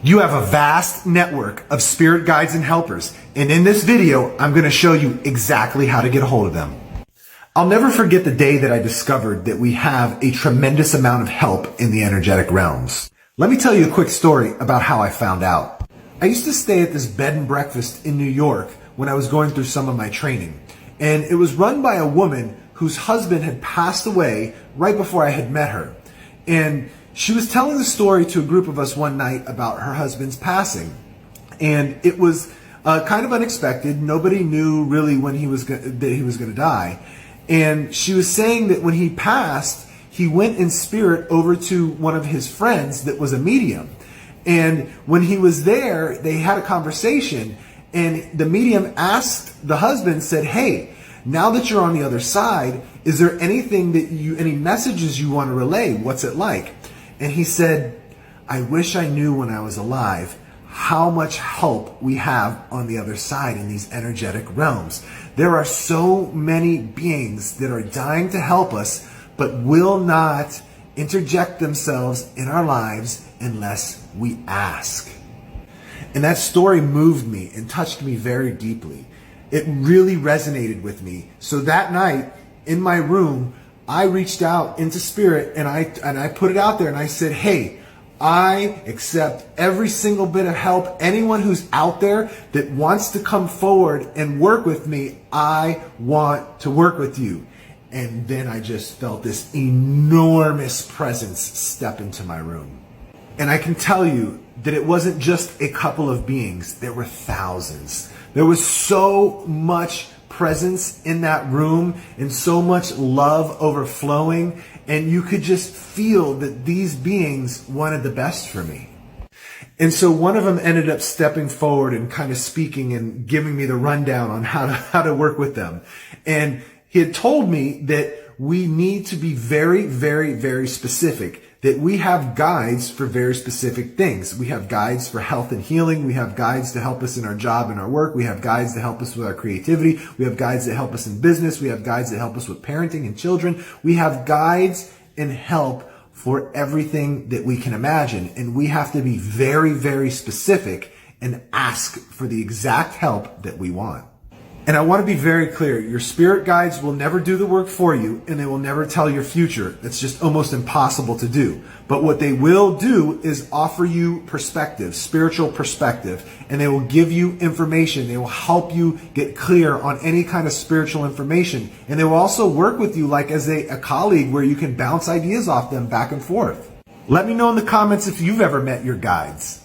You have a vast network of spirit guides and helpers, and in this video, I'm going to show you exactly how to get a hold of them. I'll never forget the day that I discovered that we have a tremendous amount of help in the energetic realms. Let me tell you a quick story about how I found out. I used to stay at this bed and breakfast in New York when I was going through some of my training, and it was run by a woman whose husband had passed away right before I had met her. And she was telling the story to a group of us one night about her husband's passing. And it was kind of unexpected. Nobody knew really when that he was going to die. And she was saying that when he passed, he went in spirit over to one of his friends that was a medium. And when he was there, they had a conversation. And the medium asked the husband, said, "Hey, now that you're on the other side, is there anything that any messages you want to relay? What's it like?" And he said, "I wish I knew when I was alive how much help we have on the other side in these energetic realms. There are so many beings that are dying to help us, but will not interject themselves in our lives unless we ask." And that story moved me and touched me very deeply. It really resonated with me. So that night in my room, I reached out into spirit and I put it out there and I said, "Hey, I accept every single bit of help. Anyone who's out there that wants to come forward and work with me, I want to work with you." And then I just felt this enormous presence step into my room. And I can tell you that it wasn't just a couple of beings, there were thousands. There was so much presence in that room and so much love overflowing, and you could just feel that these beings wanted the best for me. And so one of them ended up stepping forward and kind of speaking and giving me the rundown on how to work with them. And he had told me that we need to be very, very, very specific, that we have guides for very specific things. We have guides for health and healing. We have guides to help us in our job and our work. We have guides to help us with our creativity. We have guides that help us in business. We have guides that help us with parenting and children. We have guides and help for everything that we can imagine. And we have to be very, very specific and ask for the exact help that we want. And I want to be very clear, your spirit guides will never do the work for you, and they will never tell your future. That's just almost impossible to do. But what they will do is offer you perspective, spiritual perspective, and they will give you information. They will help you get clear on any kind of spiritual information. And they will also work with you like as a colleague where you can bounce ideas off them back and forth. Let me know in the comments if you've ever met your guides.